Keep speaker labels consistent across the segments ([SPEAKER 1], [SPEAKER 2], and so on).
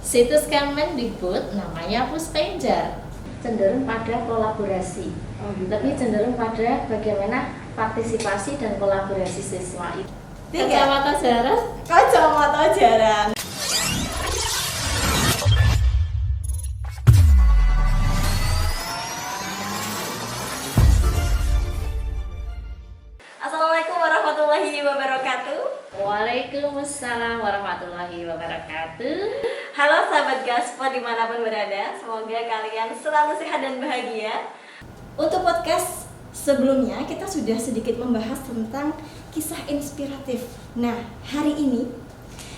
[SPEAKER 1] Situs Kemendikbud namanya Puspenjar, cenderung pada kolaborasi, lebih cenderung pada bagaimana partisipasi dan kolaborasi siswa itu. Kacamata jaran.
[SPEAKER 2] Kacamata jaran. Assalamualaikum warahmatullahi wabarakatuh.
[SPEAKER 1] Waalaikumsalam warahmatullahi wabarakatuh.
[SPEAKER 2] Halo sahabat Gaspo dimanapun berada, semoga kalian selalu sehat dan bahagia. Untuk podcast sebelumnya kita sudah sedikit membahas tentang kisah inspiratif. Nah, hari ini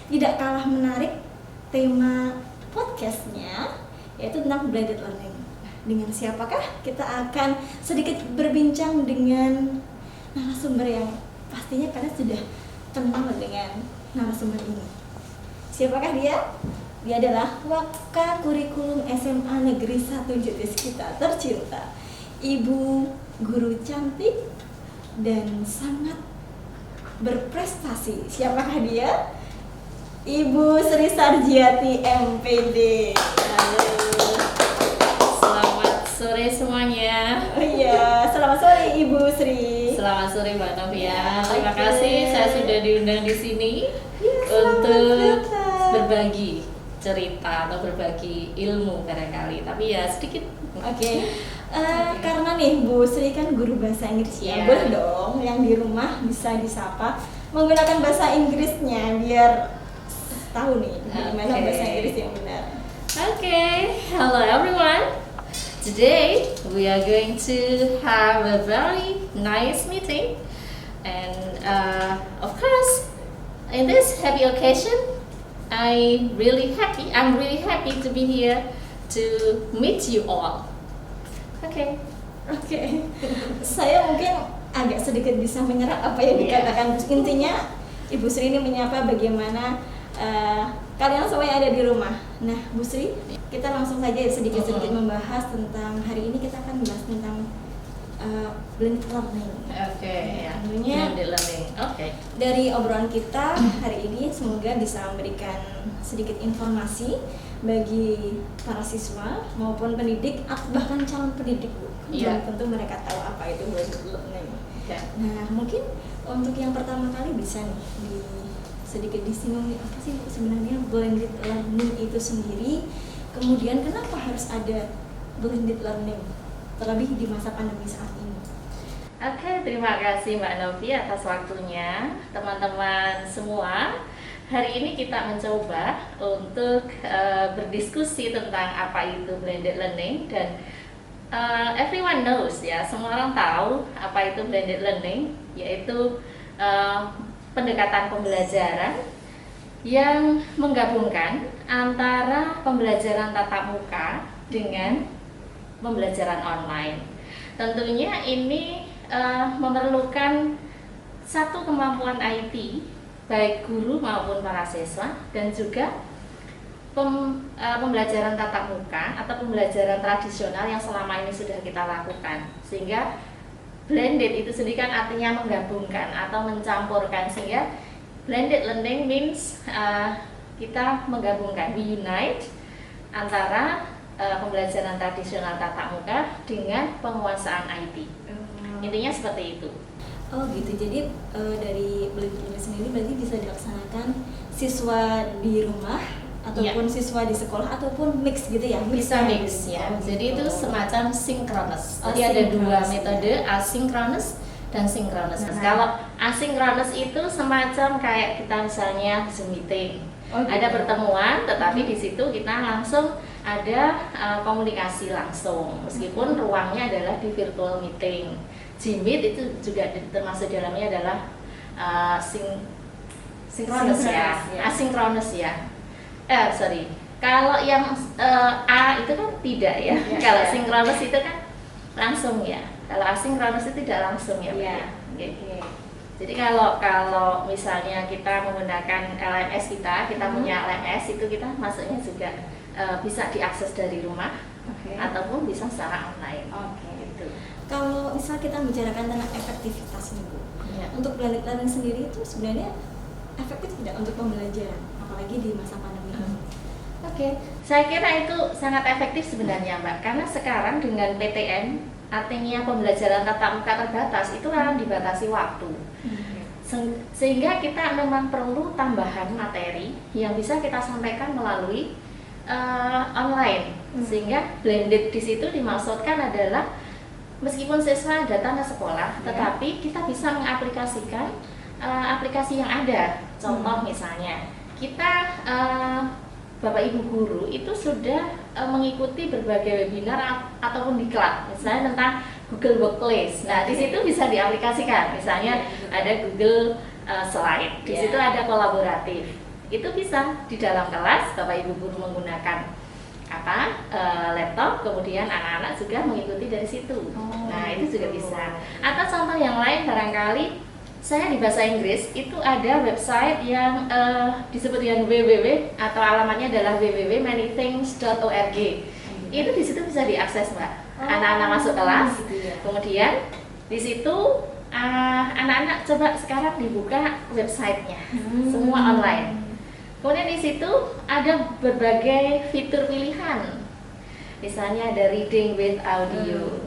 [SPEAKER 2] tidak kalah menarik tema podcastnya, yaitu tentang blended learning. Dengan siapakah? Kita akan sedikit berbincang dengan narasumber yang pastinya kalian sudah kenal dengan narasumber ini. Siapakah dia? Dia adalah Waka Kurikulum SMA Negeri 1 Jetis kita tercinta, Ibu Guru cantik dan sangat berprestasi. Siapakah dia? Ibu Sri Sarjiati MPD.
[SPEAKER 1] Halo. Selamat sore semuanya.
[SPEAKER 2] Oh iya, selamat sore Ibu Sri.
[SPEAKER 1] Selamat sore Mbak Novia. Terima
[SPEAKER 2] Oke.
[SPEAKER 1] kasih saya sudah diundang di sini
[SPEAKER 2] Ya, selamat
[SPEAKER 1] untuk
[SPEAKER 2] datang.
[SPEAKER 1] berbagi cerita atau berbagi ilmu barangkali. Tapi ya sedikit.
[SPEAKER 2] Oke. Karena nih Bu Sri kan guru bahasa Inggris ya,
[SPEAKER 1] Iya.
[SPEAKER 2] boleh dong yang di rumah bisa disapa menggunakan bahasa Inggrisnya biar tahu nih gimana
[SPEAKER 1] Oke.
[SPEAKER 2] bahasa Inggris yang benar.
[SPEAKER 1] Okay, hello everyone. Today we are going to have a very nice meeting, and of course, in this happy occasion, I'm really happy to be here to meet you all. Okay.
[SPEAKER 2] Oke. Saya mungkin agak sedikit bisa menyerap apa yang
[SPEAKER 1] Iya.
[SPEAKER 2] dikatakan. Intinya Ibu Sri ini menyapa bagaimana kalian semua yang ada di rumah. Nah, Bu Sri, kita langsung saja sedikit-sedikit membahas tentang hari ini kita akan bahas tentang blended learning.
[SPEAKER 1] Okay. Ya.
[SPEAKER 2] Tentunya
[SPEAKER 1] Blended learning. Okay.
[SPEAKER 2] dari obrolan kita hari ini semoga bisa memberikan sedikit informasi bagi para siswa maupun pendidik bahkan calon pendidik, Bu.
[SPEAKER 1] Iya.
[SPEAKER 2] Belum tentu mereka tahu apa itu blended learning.
[SPEAKER 1] Okay.
[SPEAKER 2] Nah, mungkin untuk yang pertama kali bisa nih sedikit disinggung nih, apa sih sebenarnya blended learning itu sendiri, kemudian kenapa harus ada blended learning terlebih di masa pandemi saat ini.
[SPEAKER 1] Oke, terima kasih Mbak Novi atas waktunya. Teman-teman semua, hari ini kita mencoba untuk berdiskusi tentang apa itu blended learning, dan everyone knows ya, semua orang tahu apa itu blended learning, yaitu pendekatan pembelajaran yang menggabungkan antara pembelajaran tatap muka dengan pembelajaran online. Tentunya ini memerlukan satu kemampuan IT baik guru maupun para siswa, dan juga pembelajaran tatap muka atau pembelajaran tradisional yang selama ini sudah kita lakukan. Sehingga blended itu sendiri kan artinya menggabungkan atau mencampurkan, sehingga blended learning means kita menggabungkan, we unite antara pembelajaran tradisional tatap muka dengan penguasaan IT. Intinya seperti itu.
[SPEAKER 2] Oh gitu, jadi dari blended learning sendiri berarti bisa dilaksanakan siswa di rumah ataupun siswa di sekolah ataupun mix gitu ya?
[SPEAKER 1] Bisa mix ya.
[SPEAKER 2] Oh,
[SPEAKER 1] Jadi itu
[SPEAKER 2] gitu.
[SPEAKER 1] semacam sinkronus.
[SPEAKER 2] Oh,
[SPEAKER 1] Jadi ada dua
[SPEAKER 2] sinkronus.
[SPEAKER 1] metode, asinkronus dan sinkronus.
[SPEAKER 2] Nah.
[SPEAKER 1] Kalau asinkronus itu semacam kayak kita misalnya Zoom meeting.
[SPEAKER 2] Oh, gitu.
[SPEAKER 1] Ada pertemuan, tetapi di situ kita langsung ada komunikasi langsung, meskipun ruangnya adalah di virtual meeting. Jimit itu juga termasuk dalamnya adalah sinkronus ya, asinkronus ya. Sorry. Kalau yang A itu kan tidak ya.
[SPEAKER 2] Ya,
[SPEAKER 1] Kalau
[SPEAKER 2] ya.
[SPEAKER 1] sinkronus itu kan langsung ya. Kalau asinkronus itu tidak langsung ya.
[SPEAKER 2] Iya.
[SPEAKER 1] Pak, ya? Oke. Jadi kalau misalnya kita menggunakan LMS kita punya LMS itu kita masuknya juga bisa diakses dari rumah
[SPEAKER 2] Oke.
[SPEAKER 1] ataupun bisa secara online.
[SPEAKER 2] Oke.
[SPEAKER 1] Gitu.
[SPEAKER 2] Kalau misal kita bicarakan tentang efektivitas nih Bu,
[SPEAKER 1] Ya.
[SPEAKER 2] untuk blended learning sendiri itu sebenarnya efektif tidak untuk pembelajaran, apalagi di masa pandemi ini? Oke.
[SPEAKER 1] Saya kira itu sangat efektif sebenarnya Mbak, karena sekarang dengan PTM, artinya pembelajaran tatap muka terbatas, itu akan dibatasi waktu. Sehingga kita memang perlu tambahan materi yang bisa kita sampaikan melalui online. Sehingga blended di situ dimaksudkan adalah meskipun siswa datang ke sekolah, tetapi kita bisa mengaplikasikan aplikasi yang ada. Contoh misalnya, kita Bapak Ibu guru itu sudah mengikuti berbagai webinar ataupun diklat, misalnya tentang Google Workplace. Nah, di situ bisa diaplikasikan. Misalnya ada Google Slide, di situ ada kolaboratif. Itu bisa di dalam kelas Bapak Ibu guru menggunakan laptop, kemudian anak-anak juga mengikuti dari situ. Nah, itu juga bisa. Atau contoh yang lain barangkali saya di bahasa Inggris itu ada website yang disebut dengan www atau alamatnya adalah www.manythings.org. Itu di situ bisa diakses Mbak. Anak-anak masuk kelas, kemudian di situ anak-anak coba sekarang dibuka websitenya, semua online. Kemudian di situ ada berbagai fitur pilihan, misalnya ada reading with audio.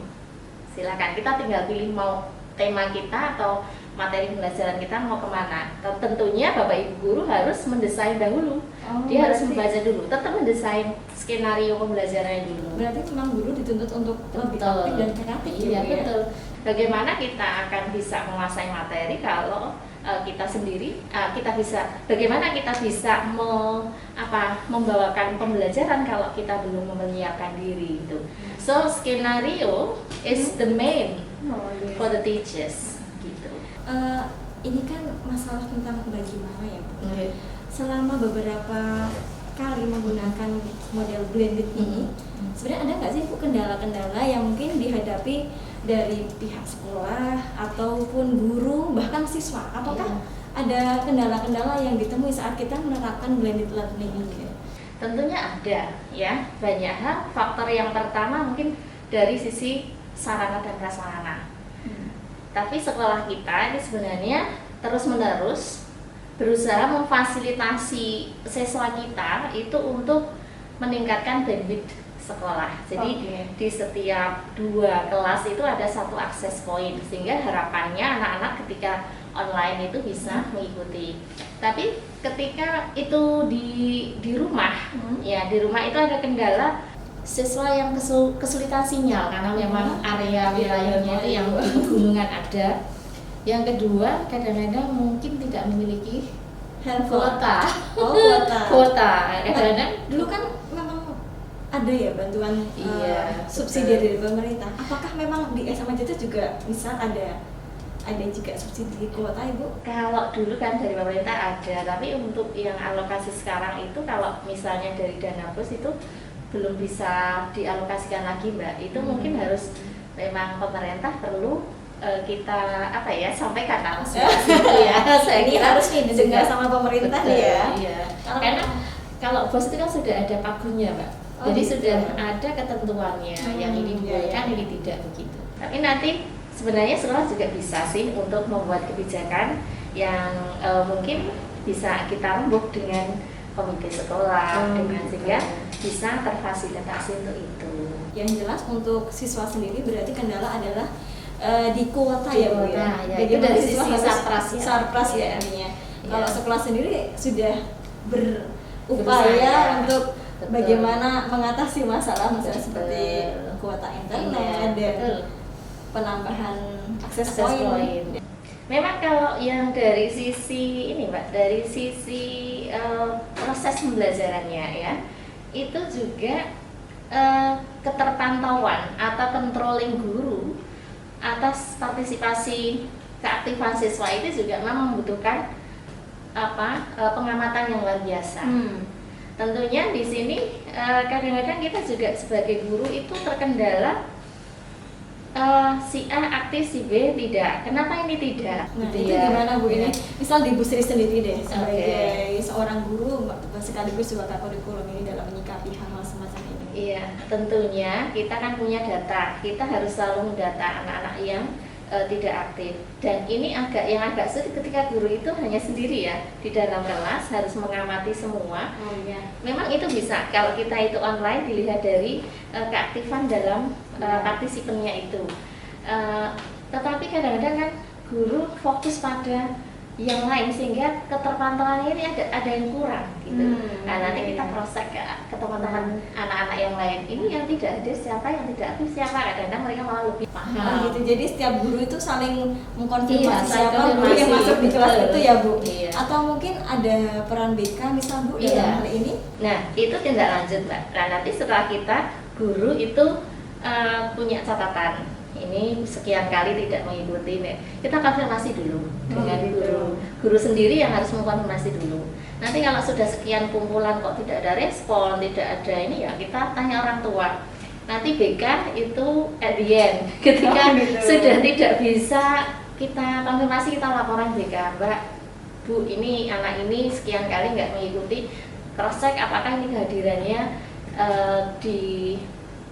[SPEAKER 1] Silakan kita tinggal pilih mau tema kita atau materi pembelajaran kita mau kemana. Tentunya Bapak Ibu guru harus mendesain dahulu. Dia harus membaca dulu, tetap mendesain skenario pembelajarannya dulu.
[SPEAKER 2] Berarti memang guru dituntut untuk lebih aktif dan kreatif.
[SPEAKER 1] Iya, betul. Bagaimana kita akan bisa menguasai materi kalau kita sendiri, bagaimana kita bisa membawakan pembelajaran kalau kita belum menyiapkan diri itu. So skenario is the main for the teachers.
[SPEAKER 2] Ini kan masalah tentang bagaimana ya Bu. Selama beberapa kali menggunakan model blended ini, sebenarnya ada nggak sih Bu kendala-kendala yang mungkin dihadapi dari pihak sekolah ataupun guru bahkan siswa? Apakah ada kendala-kendala yang ditemui saat kita menerapkan blended learning ini?
[SPEAKER 1] Tentunya ada ya, banyak hal. Faktor yang pertama mungkin dari sisi sarana dan prasarana. Tapi sekolah kita ini sebenarnya terus-menerus berusaha memfasilitasi siswa kita itu untuk meningkatkan bandwidth sekolah. Jadi di setiap 2 kelas itu ada 1 akses point, sehingga harapannya anak-anak ketika online itu bisa mengikuti. Tapi ketika itu di rumah, ya di rumah itu ada kendala siswa yang kesulitan sinyal karena memang area wilayahnya itu yang di pegunungan ada. Yang kedua, kadang-kadang mungkin tidak memiliki kuota. Kuota. Kadang-kadang
[SPEAKER 2] dulu kan memang ada ya bantuan subsidi dari pemerintah. Apakah memang di SMA itu juga bisa ada juga subsidi kuota Ibu?
[SPEAKER 1] Kalau dulu kan dari pemerintah ada, tapi untuk yang alokasi sekarang itu kalau misalnya dari dana bos itu belum bisa dialokasikan lagi Mbak. Itu mungkin harus memang pemerintah perlu kita sampaikan langsung gitu ya. Saya kira
[SPEAKER 2] harus didengar sama pemerintah ya.
[SPEAKER 1] Iya. Karena kalau bos itu kan sudah ada pagunya Mbak. Jadi sudah ada ketentuannya yang ini dibolehkan, ini tidak begitu. Tapi nanti sebenarnya sekolah juga bisa sih untuk membuat kebijakan yang mungkin bisa kita rembuk dengan komite sekolah dengan sehingga bisa terfasilitasi untuk itu.
[SPEAKER 2] Yang jelas untuk siswa sendiri berarti kendala adalah di kuota ya Bu ya.
[SPEAKER 1] Itu dari sisi
[SPEAKER 2] sarpras ya artinya. Kalau sekolah sendiri sudah berupaya untuk bagaimana mengatasi masalah seperti kuota internet dan penambahan akses point.
[SPEAKER 1] Memang kalau yang dari sisi ini Mbak, dari sisi proses pembelajarannya ya, itu juga keterpantauan atau controlling guru atas partisipasi keaktifan siswa itu juga memang membutuhkan pengamatan yang luar biasa. Tentunya di sini kadang-kadang kita juga sebagai guru itu terkendala si A aktif, si B tidak. Kenapa ini tidak?
[SPEAKER 2] Nah, itu gimana Bu ini? Misal di Bu Sri sendiri deh sebagai seorang guru sekaligus juga kurikulum ini dalam menyikapi hal-hal semacam ini.
[SPEAKER 1] Iya, tentunya kita kan punya data. Kita harus selalu mendata anak-anak yang tidak aktif. Dan ini yang agak sulit ketika guru itu hanya sendiri ya di dalam kelas, harus mengamati semua. Memang itu bisa kalau kita itu online dilihat dari keaktifan dalam partisipannya itu. Tetapi kadang-kadang kan guru fokus pada yang lain sehingga keterpantauannya ini ada yang kurang gitu. Nah, nanti kita cross check ke teman-teman anak-anak yang lain. Ini yang tidak ada siapa, yang tidak aktif siapa. Kadang-kadang mereka malah lebih paham.
[SPEAKER 2] Gitu. Jadi setiap guru itu saling mengkonfirmasi siapa guru yang masuk di kelas itu ya Bu. Atau mungkin ada peran BK misal Bu dalam hal ini.
[SPEAKER 1] Nah, itu tindak lanjut Mbak. Nah, nanti setelah kita guru itu punya catatan. Ini sekian kali tidak mengikuti, kita konfirmasi dulu dengan guru sendiri yang harus mengkonfirmasi dulu. Nanti kalau sudah sekian kumpulan kok tidak ada respon, tidak ada ini, ya kita tanya orang tua. Nanti BK itu at the end, ketika sudah tidak bisa kita konfirmasi, kita laporan BK, Mbak, Bu, ini anak ini sekian kali nggak mengikuti, cross check apakah ini kehadirannya di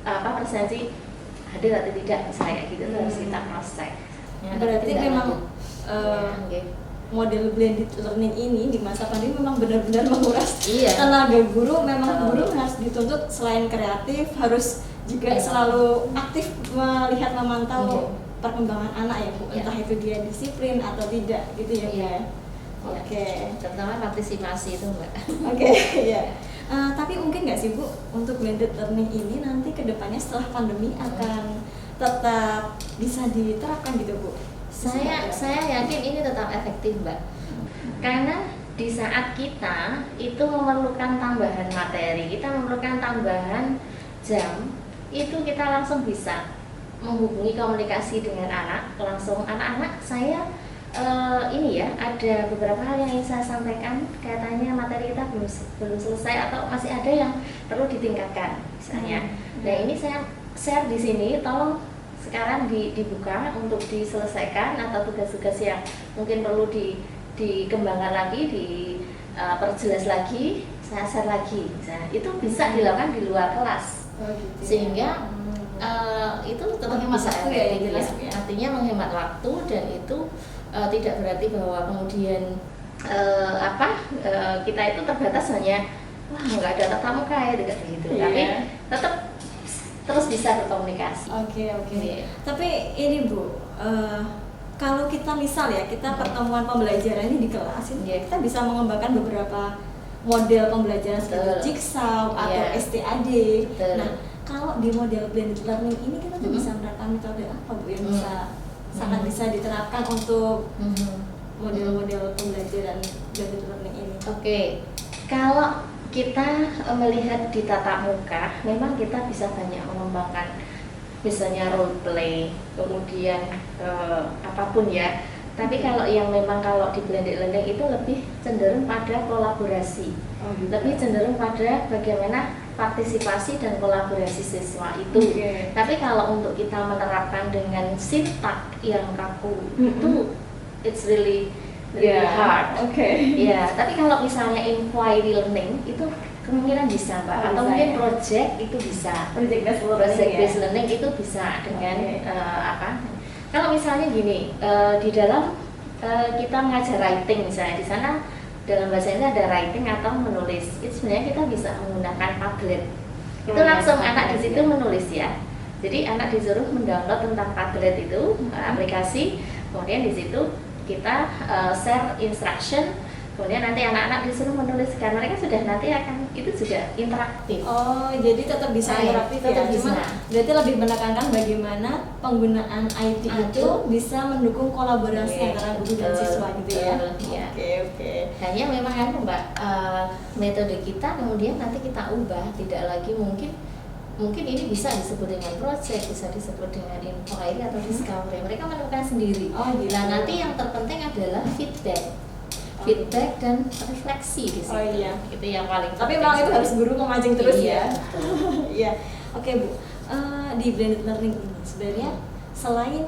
[SPEAKER 1] presensi hadir atau tidak, misalnya gitu. Harus kita cross check.
[SPEAKER 2] Berarti memang model blended learning ini di masa pandemi memang benar-benar menguras tenaga guru. Memang guru harus dituntut selain kreatif harus juga selalu aktif melihat, memantau perkembangan anak ya Bu, entah itu dia disiplin atau tidak gitu ya Bu ya. Oke.
[SPEAKER 1] Terutama partisipasi itu Mbak.
[SPEAKER 2] Oke, ya. Tapi mungkin nggak sih Bu, untuk blended learning ini nanti kedepannya setelah pandemi akan tetap bisa diterapkan gitu Bu?
[SPEAKER 1] Saya yakin ini tetap efektif Mbak. Karena di saat kita itu memerlukan tambahan materi, kita memerlukan tambahan jam, itu kita langsung bisa menghubungi komunikasi dengan anak, langsung anak-anak saya ini ya, ada beberapa hal yang ingin saya sampaikan, katanya materi kita belum selesai atau masih ada yang perlu ditingkatkan misalnya. Nah, ini saya share di sini, tolong sekarang dibuka untuk diselesaikan, atau tugas-tugas yang mungkin perlu dikembangkan lagi, diperjelas lagi, saya share lagi. Nah, itu bisa dilakukan di luar kelas, sehingga itu tetap bisa efektif ya. Artinya menghemat waktu, dan itu tidak berarti bahwa kemudian kita itu terbatas hanya nggak ada tatap muka ya, tidak begitu. Tapi tetap terus bisa berkomunikasi.
[SPEAKER 2] Oke. Tapi ini Bu, kalau kita misal ya kita pertemuan pembelajaran ini di kelas ini, kita bisa mengembangkan beberapa model pembelajaran seperti jigsaw atau STAD. Nah, kalau di model blended learning ini kita tuh bisa menerapkan metode apa Bu yang bisa sangat bisa diterapkan untuk model-model pembelajaran blended learning ini?
[SPEAKER 1] Oke, kalau kita melihat di tatap muka, memang kita bisa banyak mengembangkan, misalnya role play, kemudian apapun ya. Tapi kalau yang memang kalau di blended learning itu lebih cenderung pada kolaborasi, lebih cenderung pada bagaimana partisipasi dan kolaborasi siswa itu. Tapi kalau untuk kita menerapkan dengan sintak yang kaku, itu it's really hard. Tapi kalau misalnya inquiry learning itu kemungkinan bisa Mbak, atau mungkin project itu bisa. Project based learning itu bisa dengan kalau misalnya gini, di dalam kita mengajar writing misalnya, di sana dalam bahasa ini ada writing atau menulis. Itu sebenarnya kita bisa menggunakan Padlet. Itu langsung anak di situ menulis ya. Jadi anak disuruh mendownload tentang Padlet itu aplikasi, kemudian di situ kita share instruction, kemudian nanti anak-anak disuruh menuliskan. Mereka sudah nanti akan itu juga interaktif.
[SPEAKER 2] Jadi tetap bisa interaktif ya. Cuma berarti lebih menekankan bagaimana penggunaan IT itu bisa mendukung kolaborasi antara guru dan siswa gitu ya. Oke.
[SPEAKER 1] Hanya memang kan Mbak, metode kita kemudian nanti kita ubah, tidak lagi mungkin ini bisa disebut dengan project, bisa disebut dengan inquiry atau discovery. Mereka menemukan sendiri. Nah, nanti yang terpenting adalah feedback dan refleksi di situ. Itu yang paling penting.
[SPEAKER 2] Tapi memang itu harus guru memancing terus ya. Iya. Oke Bu, di blended learning ini sebenarnya selain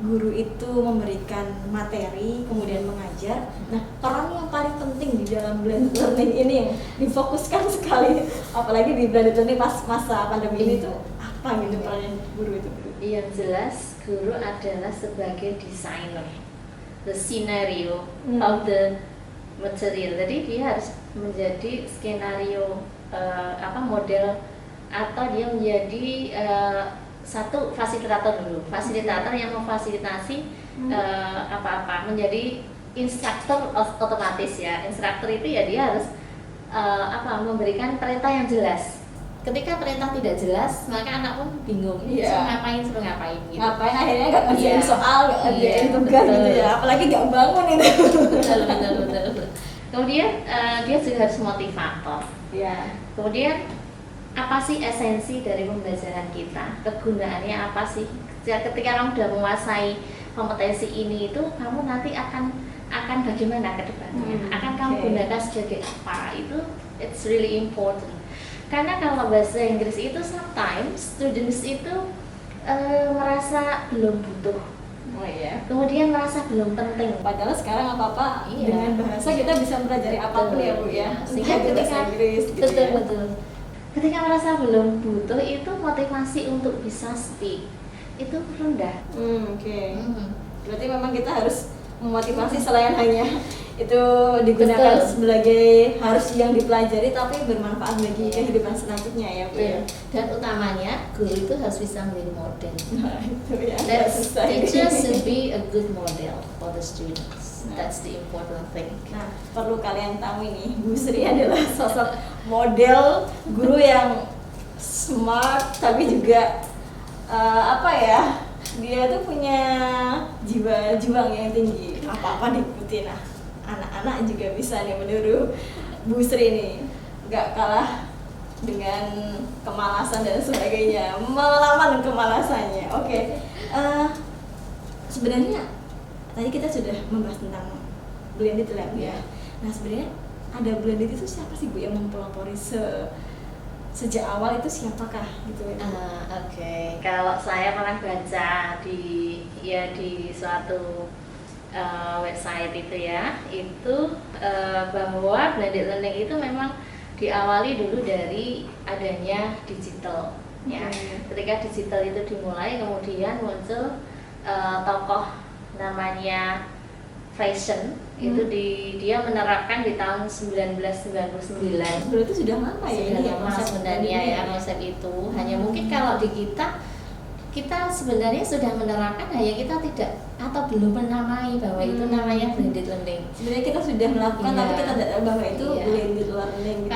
[SPEAKER 2] guru itu memberikan materi kemudian mengajar, nah peran yang paling penting di dalam blended learning ini yang difokuskan sekali, apalagi di blended learning pas masa pandemi ini tuh apa gitu peran guru itu?
[SPEAKER 1] Yang jelas guru adalah sebagai designer, the scenario of the material. Jadi dia harus menjadi skenario model, atau dia menjadi satu fasilitator dulu, fasilitator yang memfasilitasi menjadi instruktur otomatis ya. Instruktur itu ya dia harus memberikan perintah yang jelas. Ketika perintah tidak jelas, maka anak pun bingung, suruh ngapain gitu.
[SPEAKER 2] Ngapain akhirnya nggak ngerjain soal, nggak ngerjain tugas gitu ya, apalagi nggak bangun itu.
[SPEAKER 1] Betul. Kemudian dia juga harus motivator. Kemudian apa sih esensi dari pembelajaran kita? Kegunaannya apa sih? Ketika kamu sudah menguasai kompetensi ini, itu kamu nanti akan bagaimana ke depannya? Akan kamu gunakan sebagai apa? Itu it's really important. Karena kalau bahasa Inggris itu sometimes students itu merasa belum butuh, kemudian merasa belum penting.
[SPEAKER 2] Padahal sekarang apa-apa dengan bahasa kita bisa mempelajari apapun ya Bu ya.
[SPEAKER 1] Sehingga ketika
[SPEAKER 2] Inggris, gitu
[SPEAKER 1] betul. Ketika merasa belum butuh, itu motivasi untuk bisa speak itu rendah.
[SPEAKER 2] Berarti memang kita harus memotivasi selain hanya itu digunakan sebagai harus yang dipelajari, tapi bermanfaat bagi kehidupan selanjutnya ya Bu ya.
[SPEAKER 1] Dan utamanya guru itu harus bisa menjadi model.
[SPEAKER 2] Itu ya.
[SPEAKER 1] Teachers should be a good model for the students. That's the important thing.
[SPEAKER 2] Nah, perlu kalian tahu ini, Bu Sri adalah sosok model guru yang smart, tapi juga dia tuh punya jiwa juang yang tinggi. Apa-apa diikuti. Nah, anak-anak juga bisa nih meniru Bu Sri ini, nggak kalah dengan kemalasan dan sebagainya, melawan kemalasannya. Sebenarnya tadi kita sudah membahas tentang blended lab ya. Nah, sebenarnya ada blended itu siapa sih Bu yang mempelopori sejak awal itu siapakah gitu ya?
[SPEAKER 1] Kalau saya pernah baca di suatu website itu ya, bahwa blended learning itu memang diawali dulu dari adanya digital ya. Ketika digital itu dimulai, kemudian muncul tokoh namanya Fashion. Itu dia menerapkan di tahun 1999.
[SPEAKER 2] Berarti sudah lama ya ini
[SPEAKER 1] sebenarnya ya konsep itu. Hanya mungkin kalau di kita sebenarnya sudah menerapkan, hanya kita tidak atau belum menamai bahwa itu namanya blended learning.
[SPEAKER 2] Sebenarnya kita sudah melakukan, tapi kita tidak tahu bahwa itu blended learning gitu.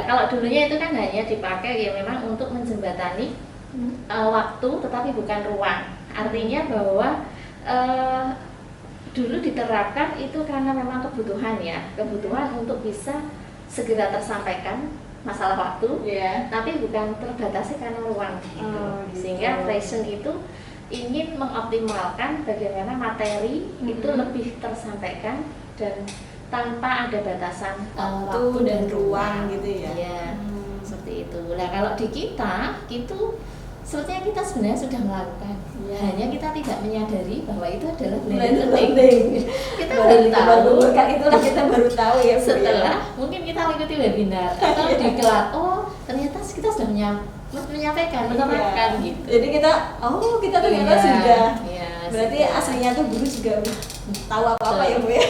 [SPEAKER 1] Kalau dulunya itu kan hanya dipakai ya memang untuk menjembatani waktu, tetapi bukan ruang. Artinya bahwa dulu diterapkan itu karena memang kebutuhan untuk bisa segera tersampaikan masalah waktu, tapi bukan terbatasi karena ruang gitu. Sehingga Fashion itu ingin mengoptimalkan bagaimana materi itu lebih tersampaikan dan tanpa ada batasan
[SPEAKER 2] waktu dan ruang gitu ya.
[SPEAKER 1] Seperti itu. Nah, kalau di kita itu sepertinya kita sebenarnya sudah melakukan, hanya kita tidak menyadari bahwa itu adalah blended learning. Kita baru tahu,
[SPEAKER 2] itulah kita baru tahu ya Bu,
[SPEAKER 1] setelah mungkin kita mengikuti webinar atau di kelas, ternyata kita sudah menyampaikan, menerapkan gitu.
[SPEAKER 2] Jadi kita ternyata sudah. Berarti aslinya tuh guru juga tahu apa-apa ya Bu ya.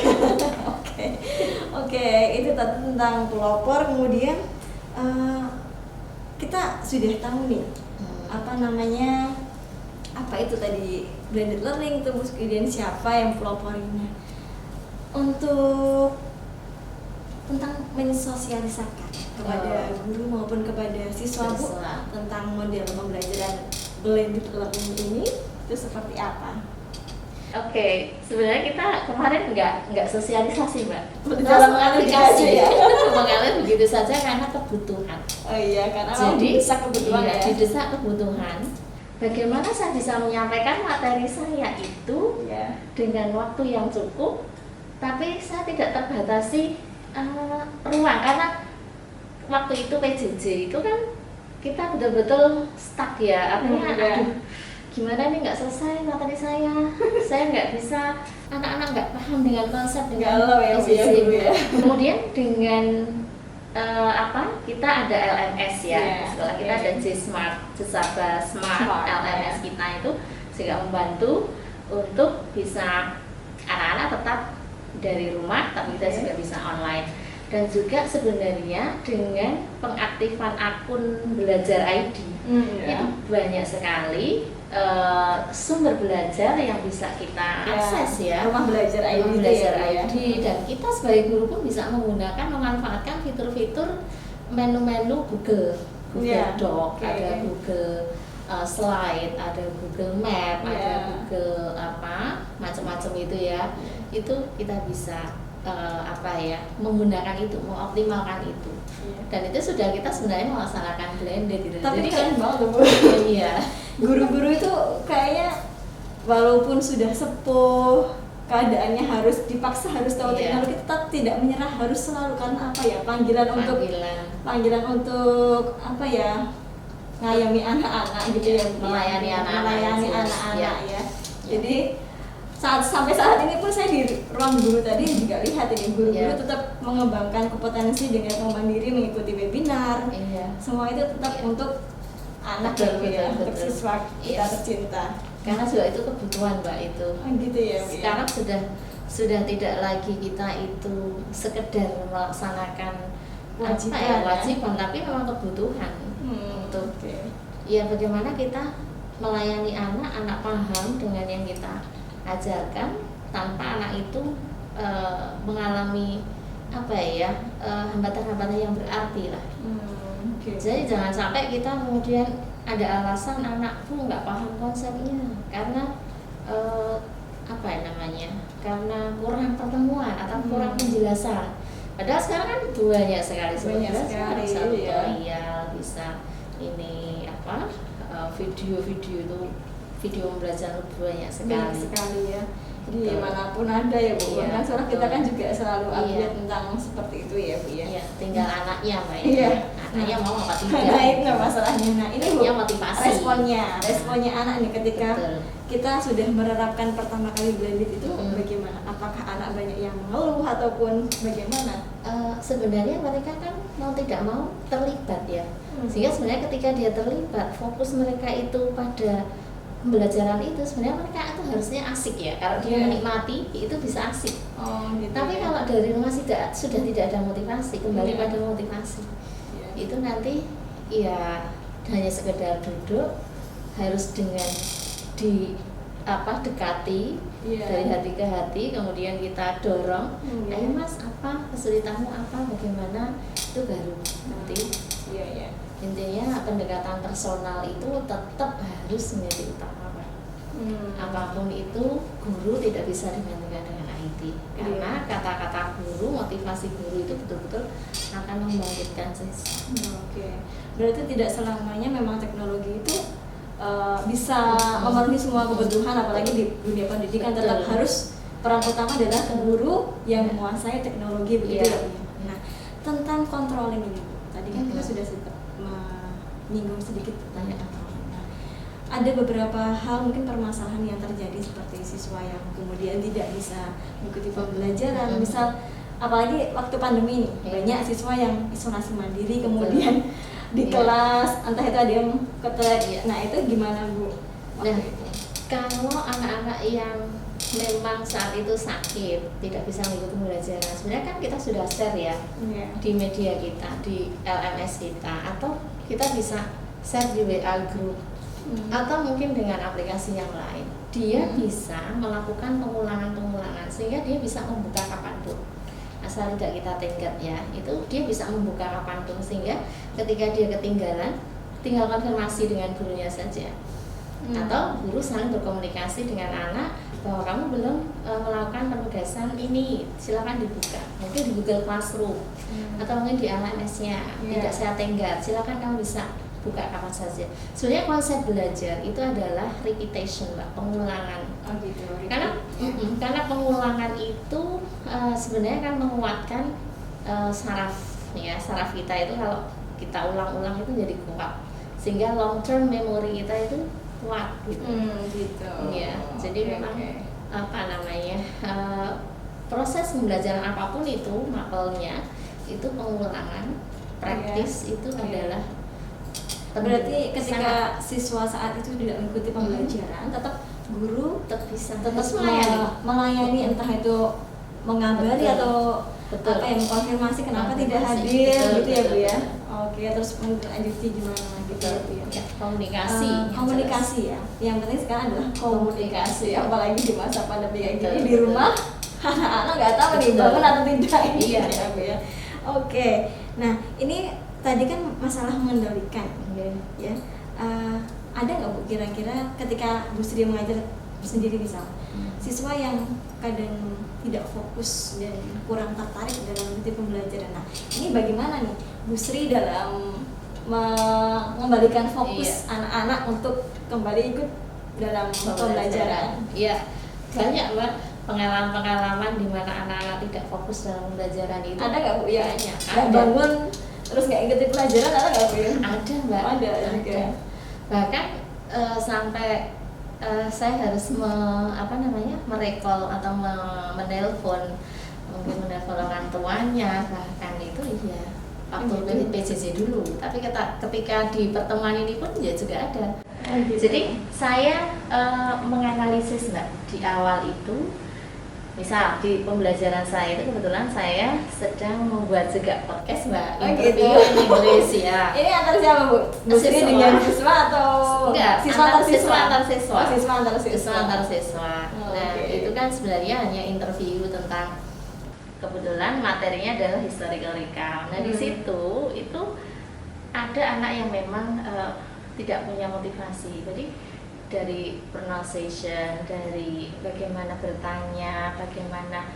[SPEAKER 2] Oke, itu tadi tentang pelopor. Kemudian kita sudah tahu nih apa itu tadi blended learning, terus kemudian siapa yang peloporinya. Untuk tentang mensosialisakan kepada guru maupun kepada siswa Bu tentang model pembelajaran blended learning ini itu seperti apa?
[SPEAKER 1] Sebenarnya kita kemarin nggak sosialisasi Mbak,
[SPEAKER 2] dalam aplikasi ya.
[SPEAKER 1] Mengalir begitu saja karena kebutuhan.
[SPEAKER 2] Karena
[SPEAKER 1] jadi
[SPEAKER 2] didesak kebutuhan
[SPEAKER 1] didesak kebutuhan. Bagaimana saya bisa menyampaikan materi saya itu dengan waktu yang cukup, tapi saya tidak terbatasi ruang, karena waktu itu PJJ itu kan kita betul-betul stuck ya, artinya gimana nih nggak selesai materi saya nggak bisa, anak-anak nggak paham dengan konsep dengan PJJ ya. Kemudian dengan kita ada LMS ya, setelah kita ada J-Smart, Smart LMS kita itu sehingga membantu untuk bisa anak-anak tetap dari rumah tapi kita juga bisa online. Dan juga sebenarnya dengan pengaktifan akun Belajar ID itu banyak sekali sumber belajar yang bisa kita akses ya.
[SPEAKER 2] Rumah belajar ID,
[SPEAKER 1] Rumah belajar ID dan kita sebagai guru pun bisa menggunakan memanfaatkan fitur-fitur menu-menu Google Doc, ada Google Slide, ada Google Map, ada Google macam-macam itu ya. Itu kita bisa menggunakan itu, mengoptimalkan itu. Dan itu sudah kita sebenarnya melaksanakan blended gitu.
[SPEAKER 2] Tapi keren banget Bu.
[SPEAKER 1] Iya.
[SPEAKER 2] Guru-guru itu kayaknya walaupun sudah sepuh, keadaannya harus dipaksa harus tahu teknologi, tetap tidak menyerah, harus selalu karena panggilan untuk ngayomi anak-anak gitu ya,
[SPEAKER 1] melayani anak-anak
[SPEAKER 2] ya. Jadi sampai saat ini pun saya di ruang guru tadi juga lihat ini guru-guru tetap mengembangkan kompetensi dengan mandiri, mengikuti webinar, semua itu tetap untuk anak untuk siswa kita tercinta.
[SPEAKER 1] Karena juga itu kebutuhan Mbak itu.
[SPEAKER 2] Gitu ya.
[SPEAKER 1] Sekarang sudah tidak lagi kita itu sekedar melaksanakan wajiban, tapi memang kebutuhan untuk bagaimana kita melayani anak paham dengan yang kita ajarkan tanpa anak itu mengalami hambatan-hambatan yang berarti lah. Jadi jangan sampai kita kemudian ada alasan anakku nggak paham konsepnya karena karena kurang pertemuan atau kurang penjelasan. Padahal sekarang kan banyak sekali bisa tutorial, bisa video-video itu, video pembelajaran banyak sekali
[SPEAKER 2] ya. Jadi manapun ada ya Bu. Kan soalnya kita kan juga selalu update tentang seperti itu ya Bu ya.
[SPEAKER 1] Tinggal anaknya Mbak ya. Anaknya mau apa tidak.
[SPEAKER 2] Nah itu masalahnya. Nah ini Bu,
[SPEAKER 1] motivasi.
[SPEAKER 2] Responnya anak nih ketika kita sudah menerapkan pertama kali blended itu bagaimana? Apakah anak banyak yang mengeluh ataupun bagaimana?
[SPEAKER 1] Sebenarnya mereka kan mau tidak mau terlibat ya. Sehingga sebenarnya ketika dia terlibat, fokus mereka itu pada pembelajaran itu sebenarnya mereka itu harusnya asik ya. Kalau dia menikmati itu bisa asik. Tapi kalau dari rumah sudah tidak ada motivasi, kembali pada motivasi. Itu nanti hanya sekedar duduk, harus dengan dekati dari hati ke hati, kemudian kita dorong, ayo Mas, apa kesulitanmu, bagaimana, itu baru nanti. Intinya pendekatan personal itu tetap harus menjadi utama. Apapun itu guru tidak bisa digantikan dengan IT karena kata-kata guru, motivasi guru itu betul-betul akan membangkitkan siswa.
[SPEAKER 2] Berarti tidak selamanya memang teknologi itu bisa memenuhi semua kebutuhan, apalagi di dunia pendidikan. Tetap harus peran utama adalah guru yang menguasai teknologi begitu ya. Nah, tentang controlling ini Bu, tadi kan kita sudah menyinggung sedikit pertanyaan. Ada beberapa hal mungkin permasalahan yang terjadi seperti siswa yang kemudian tidak bisa mengikuti pembelajaran, misal apalagi waktu pandemi ini banyak siswa yang isolasi mandiri kemudian di kelas entah itu ada yang ketek. Nah itu gimana Bu?
[SPEAKER 1] Kalau anak-anak yang memang saat itu sakit tidak bisa mengikuti pembelajaran, sebenarnya kan kita sudah share ya di media kita, di LMS kita, atau kita bisa share di WA group atau mungkin dengan aplikasi yang lain. Dia bisa melakukan pengulangan sehingga dia bisa membuka kapanpun, asal tidak kita tenggat ya. Itu dia bisa membuka kapanpun sehingga ketika dia ketinggalan tinggal konfirmasi dengan gurunya saja. Atau guru saling berkomunikasi dengan anak bahwa kamu belum melakukan penugasan ini, silakan dibuka, mungkin di Google Classroom atau mungkin di LMS-nya, tidak saya tenggat, silakan kamu bisa buka kapan saja. Sebenarnya konsep belajar itu adalah repetition Mbak, pengulangan. Karena pengulangan itu sebenarnya kan menguatkan saraf kita itu, kalau kita ulang-ulang itu jadi kuat, sehingga long term memory kita itu kuat gitu. Jadi memang proses pembelajaran apapun itu mapelnya itu pengulangan, praktis itu adalah
[SPEAKER 2] Berarti ketika siswa saat itu tidak mengikuti pembelajaran, tetap guru
[SPEAKER 1] tetap bisa
[SPEAKER 2] tetap
[SPEAKER 1] harus melayani.
[SPEAKER 2] entah itu mengabari
[SPEAKER 1] Betul.
[SPEAKER 2] atau
[SPEAKER 1] Betul.
[SPEAKER 2] apa ya, mengkonfirmasi kenapa tidak
[SPEAKER 1] Konfirmasi.
[SPEAKER 2] hadir
[SPEAKER 1] Betul,
[SPEAKER 2] gitu ya Bu
[SPEAKER 1] betul,
[SPEAKER 2] ya.
[SPEAKER 1] betul.
[SPEAKER 2] Oke, terus lanjuti gimana gitu ya Bu ya.
[SPEAKER 1] Ya, komunikasi. yang
[SPEAKER 2] Komunikasi ya. Yang penting sekarang adalah komunikasi, apalagi di masa pandemi kayak gini
[SPEAKER 1] Betul,
[SPEAKER 2] di rumah anak-anak nggak tahu nih
[SPEAKER 1] Betul.
[SPEAKER 2] bangun atau tidak ini
[SPEAKER 1] Iya.
[SPEAKER 2] ya Bu ya. Oke. Nah, ini tadi kan masalah mengendalikan
[SPEAKER 1] jelas.
[SPEAKER 2] ya. Ada nggak Bu kira-kira ketika Bu Sri mengajar sendiri misal siswa yang kadang tidak fokus dan kurang tertarik dalam mengikuti pembelajaran. Nah, ini bagaimana nih Bu Sri dalam mengembalikan fokus anak-anak untuk kembali ikut dalam pembelajaran?
[SPEAKER 1] Iya, banyak Mbak pengalaman-pengalaman di mana anak-anak tidak fokus dalam pembelajaran itu.
[SPEAKER 2] Ada nggak Bu ya?
[SPEAKER 1] Banyak.
[SPEAKER 2] Nggak bangun terus nggak ikuti pelajaran, ada nggak Bu ya?
[SPEAKER 1] Ada Mbak.
[SPEAKER 2] Ada juga.
[SPEAKER 1] Bahkan sampai saya harus merecall atau menelpon, mungkin menelpon orang tuanya, bahkan itu iya waktu PJJ dulu. Tapi ketika di pertemuan ini pun ya juga ada. Jadi saya menganalisis Mbak di awal itu, misal di pembelajaran saya itu kebetulan saya sedang membuat juga podcast Mbak, interview in English ya.
[SPEAKER 2] Ini antar siapa Bu? Bu Sri dengan siswa atau
[SPEAKER 1] enggak,
[SPEAKER 2] siswa antar siswa?
[SPEAKER 1] siswa.
[SPEAKER 2] Siswa antar siswa.
[SPEAKER 1] Siswa antar siswa. Nah, itu kan sebenarnya hanya interview tentang, kebetulan materinya adalah historical recount. Nah, di situ itu ada anak yang memang tidak punya motivasi. Jadi dari pronunciation, dari bagaimana bertanya, bagaimana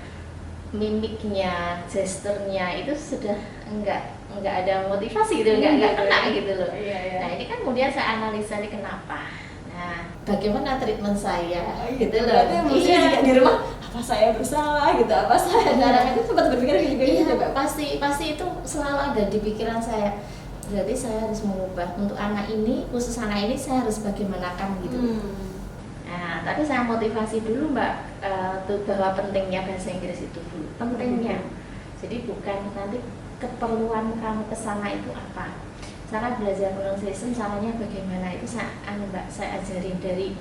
[SPEAKER 1] mimiknya, gesturnya itu sudah enggak ada motivasi gitu, enggak kena gitu loh.
[SPEAKER 2] Iya.
[SPEAKER 1] Nah, ini kan kemudian saya analisa ini kenapa. Nah, bagaimana treatment saya gitu loh.
[SPEAKER 2] Berarti mesti juga di rumah apa saya bersalah gitu, apa saya cara itu sempat berpikir gitu
[SPEAKER 1] Iya,
[SPEAKER 2] Mbak?
[SPEAKER 1] pasti itu selalu ada di pikiran saya. Berarti saya harus mengubah untuk anak ini, khusus anak ini saya harus bagaimanakan gitu. Nah, tapi saya motivasi dulu Mbak, tuh bahwa pentingnya bahasa Inggris itu dulu, pentingnya. Jadi bukan nanti keperluan kamu ke sana itu apa. Cara belajar pronunciation caranya bagaimana itu saya ajarin dari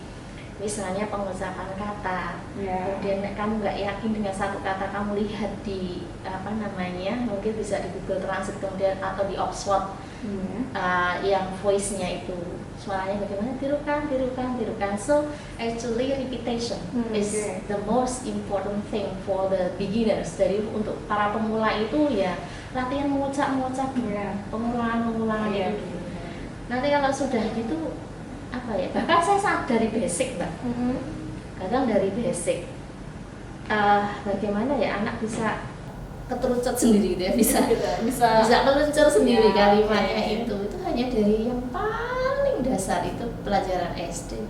[SPEAKER 1] misalnya pengucapan kata. Kemudian kamu nggak yakin dengan satu kata, kamu lihat di mungkin bisa di Google Translate kemudian atau di Oxford yang voice-nya itu suaranya bagaimana, tirukan. So actually repetition is the most important thing for the beginners. Jadi untuk para pemula itu ya latihan mengucap pengulangan itu. Nanti kalau sudah gitu bahkan saya dari basic Mbak, kadang dari basic bagaimana ya anak bisa keterucut sendiri gitu ya, bisa meluncur sendiri kalimatnya itu hanya dari yang paling dasar itu pelajaran SD.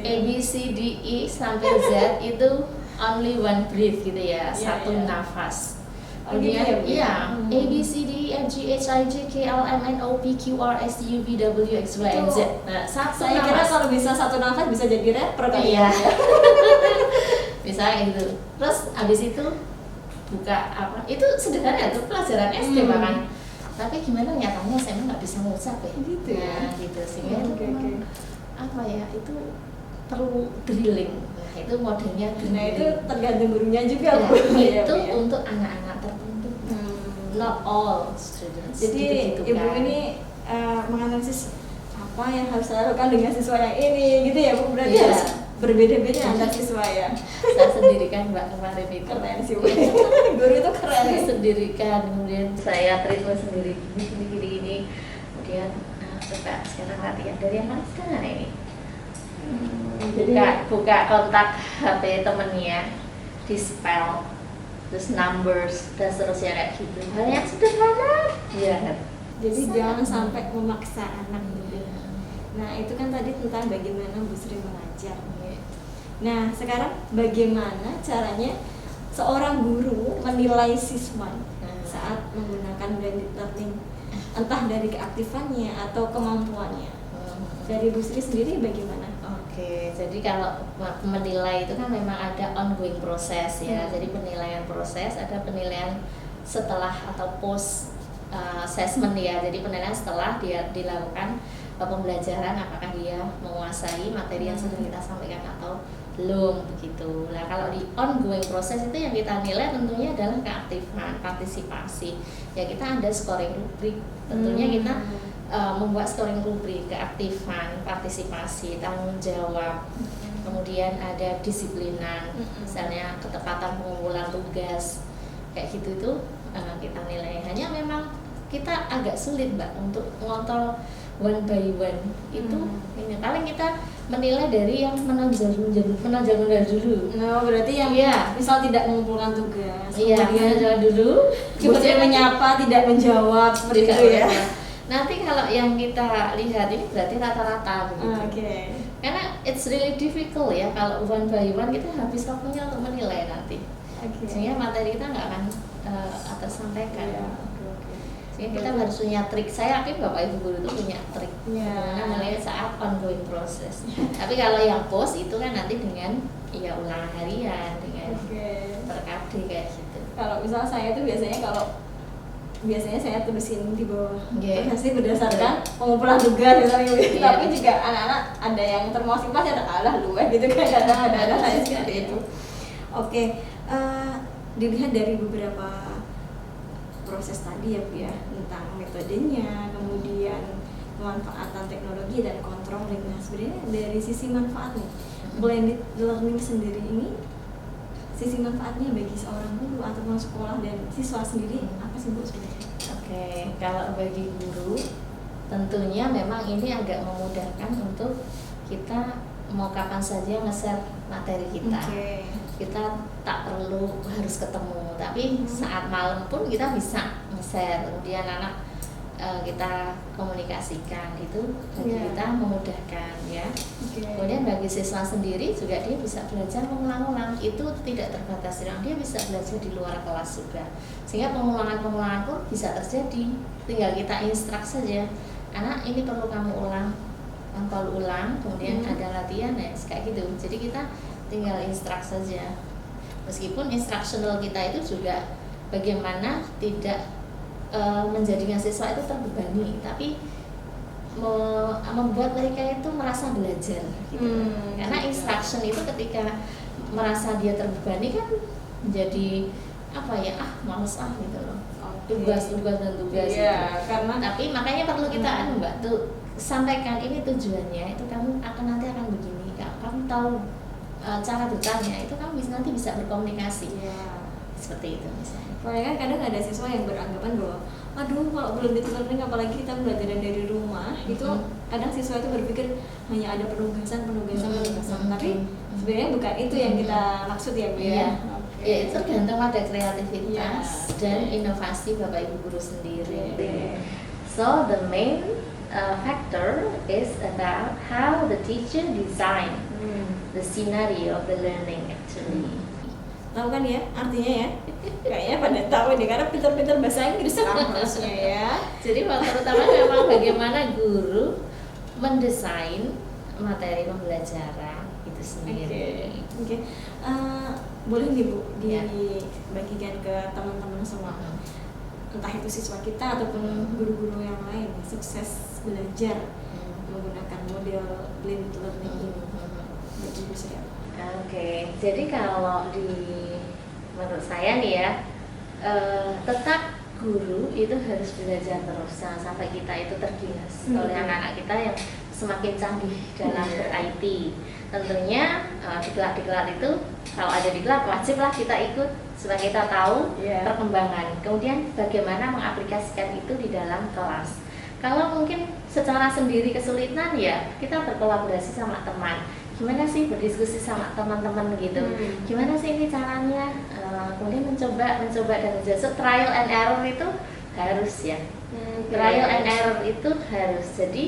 [SPEAKER 1] A B C D E sampai Z itu only one breath gitu ya, satu nafas. Kemudian A B C D E F G H I J K L M N O P Q R S T U V W X Y and Z. Nah,
[SPEAKER 2] saya kira kalau bisa satu nafas bisa jadi rapper kali
[SPEAKER 1] ya. Bisa gitu. Terus abis itu buka itu sederhana itu pelajaran SD bahkan. Tapi gimana nyatanya saya nggak bisa ngucap ya.
[SPEAKER 2] Gitu ya.
[SPEAKER 1] Nah, gitu sehingga itu perlu drilling. Nah, itu modelnya drilling.
[SPEAKER 2] Nah, itu tergantung gurunya juga
[SPEAKER 1] Bu. Itu
[SPEAKER 2] ya.
[SPEAKER 1] untuk anak-anak tertentu. Not all students.
[SPEAKER 2] Jadi
[SPEAKER 1] gitu,
[SPEAKER 2] Ibu ini menganalisis apa yang harus saya lakukan dengan siswa yang ini gitu ya Bu, berarti harus berbeda-beda antar siswa ya.
[SPEAKER 1] Saya sendirikan Mbak kemarin itu.
[SPEAKER 2] Keren sih Bu. Guru itu keren.
[SPEAKER 1] Saya sendirikan, kemudian saya treatment sendiri gini. Kemudian coba sekarang latihan dari yang mana sekarang ini. Buka kontak HP temennya, di spell, terus numbers dan seterusnya kayak gitu. Hal yang sederhana. Iya.
[SPEAKER 2] Jadi jangan sampai memaksa anak gitu. Nah, itu kan tadi tentang bagaimana Bu Sri mengajar. Nah, sekarang bagaimana caranya seorang guru menilai siswa saat menggunakan blended learning, entah dari keaktifannya atau kemampuannya. Dari Bu Sri sendiri bagaimana?
[SPEAKER 1] Oke, jadi kalau menilai itu kan memang ada ongoing proses ya. Jadi penilaian proses, ada penilaian setelah atau post assessment ya, jadi penilaian setelah dia dilakukan pembelajaran apakah dia menguasai materi yang sudah kita sampaikan atau belum begitu. Nah kalau di ongoing proses itu yang kita nilai tentunya adalah keaktifan, partisipasi. Ya kita ada scoring rubrik, tentunya kita membuat scoring rubrik, keaktifan, partisipasi, tanggung jawab, kemudian ada disiplinan, misalnya ketepatan pengumpulan tugas, kayak gitu itu kita nilai. Hanya memang kita agak sulit Mbak untuk ngontrol one by one itu. Ini paling kita menilai dari yang menonjol dulu.
[SPEAKER 2] Oh, berarti yang misal tidak mengumpulkan tugas,
[SPEAKER 1] kemudian menonjol dulu,
[SPEAKER 2] kemudian menyapa tidak menjawab seperti itu ya.
[SPEAKER 1] Nanti kalau yang kita lihat ini berarti rata-rata gitu. Karena it's really difficult ya kalau one by one kita habis waktunya untuk menilai nanti. Sehingga materi kita nggak akan tersampaikan. Sehingga kita harus punya trik. Saya yakin Bapak Ibu guru itu punya trik bagaimana menilai saat ongoing proses. Tapi kalau yang post itu kan nanti dengan ulangan harian, dengan per-KD kayak gitu.
[SPEAKER 2] Kalau misal saya itu biasanya saya tulisin di bawah hasil berdasarkan pengumpulan tugas misalnya. Tapi juga anak-anak ada yang termotivasi, ada gitu kan, ada saya seperti itu. Dilihat dari beberapa proses tadi ya Bu ya, tentang metodenya, kemudian pemanfaatan teknologi dan controlling. Nah sebenarnya dari sisi manfaat nih, blended learning sendiri ini, sisi manfaatnya bagi seorang guru ataupun sekolah dan siswa sendiri apa sih Bu sebenarnya?
[SPEAKER 1] Kalau bagi guru tentunya memang ini agak memudahkan untuk kita mau kapan saja nge-share materi kita. Kita tak perlu harus ketemu, tapi saat malam pun kita bisa nge-share, kemudian anak kita komunikasikan, itu bagi kita memudahkan ya. Kemudian bagi siswa sendiri juga dia bisa belajar mengulang-ulang, itu tidak terbatas ruang, dia bisa belajar di luar kelas juga, sehingga pengulangan pun bisa terjadi, tinggal kita instruct saja, anak ini perlu kamu ulang, kalau ulang, kemudian ada latihan ya kayak gitu. Jadi kita tinggal instruct saja, meskipun instructional kita itu juga bagaimana tidak menjadikan siswa itu terbebani, tapi membuat mereka itu merasa belajar gitu. Karena instruction itu ketika merasa dia terbebani kan menjadi males gitu loh, tugas gitu.
[SPEAKER 2] Karena
[SPEAKER 1] tapi makanya perlu kita Mbak tuh sampaikan ini tujuannya, itu kamu nanti akan begini, kamu tahu cara bertanya, itu kamu nanti bisa berkomunikasi seperti itu misalnya.
[SPEAKER 2] Soalnya kan kadang ada siswa yang beranggapan bahwa kalau blended learning apalagi kita belajar dari rumah, itu kadang siswa itu berpikir hanya ada penugasan, tapi sebenarnya bukan itu yang kita maksud ya Bu ya.
[SPEAKER 1] Ya itu tergantung pada kreativitas dan inovasi Bapak Ibu guru sendiri. So the main factor is about how the teacher design the scenario of the learning actually.
[SPEAKER 2] Tahu kan ya artinya ya? Kayaknya pada tahu nih karena pintar-pintar bahasa Inggris kan harusnya ya.
[SPEAKER 1] Jadi terutama memang bagaimana guru mendesain materi pembelajaran itu sendiri.
[SPEAKER 2] Boleh nih Bu dibagikan ke teman-teman semua, entah itu siswa kita ataupun guru-guru yang lain sukses belajar menggunakan model blended learning ini.
[SPEAKER 1] Jadi kalau menurut saya nih ya, tetap guru itu harus belajar terus, jangan sampai kita itu tergilas oleh anak-anak kita yang semakin canggih dalam ber-IT. Tentunya diklat-diklat itu kalau ada diklat wajiblah kita ikut supaya kita tahu perkembangan. Kemudian bagaimana mengaplikasikan itu di dalam kelas. Kalau mungkin secara sendiri kesulitan ya kita berkolaborasi sama teman. Gimana sih berdiskusi sama teman-teman gitu, gimana sih ini caranya, kemudian mencoba dan jasa trial and error itu harus ya. Trial and error itu harus, jadi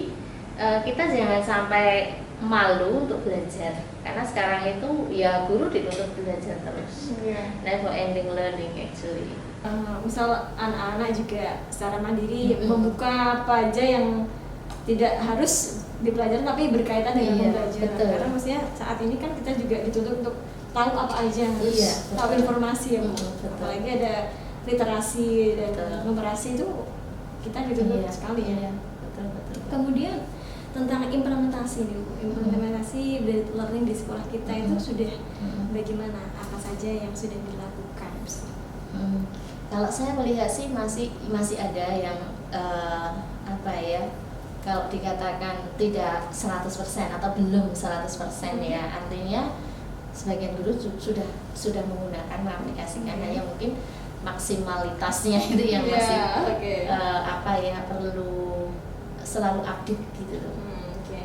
[SPEAKER 1] kita jangan sampai malu untuk belajar, karena sekarang itu ya guru dituntut belajar terus, never ending learning actually.
[SPEAKER 2] Misal anak-anak juga secara mandiri membuka apa aja yang tidak harus dipelajari tapi berkaitan dengan pembelajaran. Karena maksudnya saat ini kan kita juga dituntut untuk tahu apa aja, tahu informasi ya, apalagi ada literasi dan numerasi itu kita dituntut sekali ya.
[SPEAKER 1] Iya, betul.
[SPEAKER 2] Kemudian tentang implementasi nih Bu, implementasi blended learning di sekolah kita itu sudah bagaimana? Apa saja yang sudah dilakukan?
[SPEAKER 1] Kalau saya melihat sih masih ada yang apa ya, kalau dikatakan tidak 100% atau belum 100% ya, artinya sebagian guru sudah menggunakan mengaplikasikan, hanya mungkin maksimalitasnya itu yang masih apa ya, perlu selalu update gitu loh.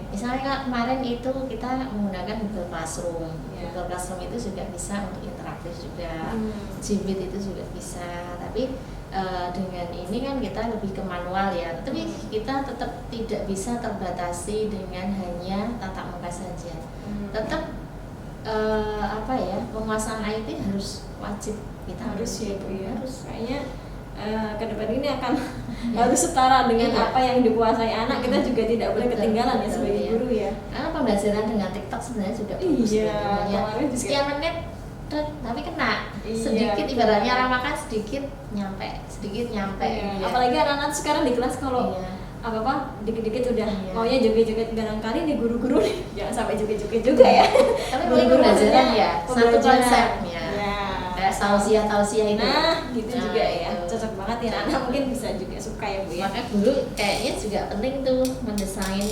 [SPEAKER 1] Misalnya kemarin itu kita menggunakan Google Classroom. Google Classroom itu juga bisa untuk interaktif juga, Gmeet itu juga bisa. Tapi dengan ini kan kita lebih ke manual ya. Tapi kita tetap tidak bisa terbatasi dengan hanya tatap muka saja. Tetap apa ya, penguasaan IT harus wajib kita
[SPEAKER 2] harus ya Bu ya. Harus kayaknya ke depan ini akan harus setara dengan apa yang dikuasai anak. Kita juga tidak boleh ketinggalan ya sebagai guru ya.
[SPEAKER 1] Karena pembelajaran dengan TikTok sebenarnya juga bagus. Sekian menit tapi kena sedikit, ibaratnya orang makan sedikit nyampe.
[SPEAKER 2] Apalagi anak-anak sekarang di kelas kalau apa dikit-dikit udah maunya joget-joget, barangkali nih guru-guru nih jangan sampai joget-joget juga ya.
[SPEAKER 1] Tapi mulai pembelajaran ya satu konsepnya. Tausiah itu.
[SPEAKER 2] Nah, gitu juga ya. Cocok banget ya, anak mungkin bisa juga suka ya Bu ya.
[SPEAKER 1] Makanya guru kayaknya juga penting tuh mendesain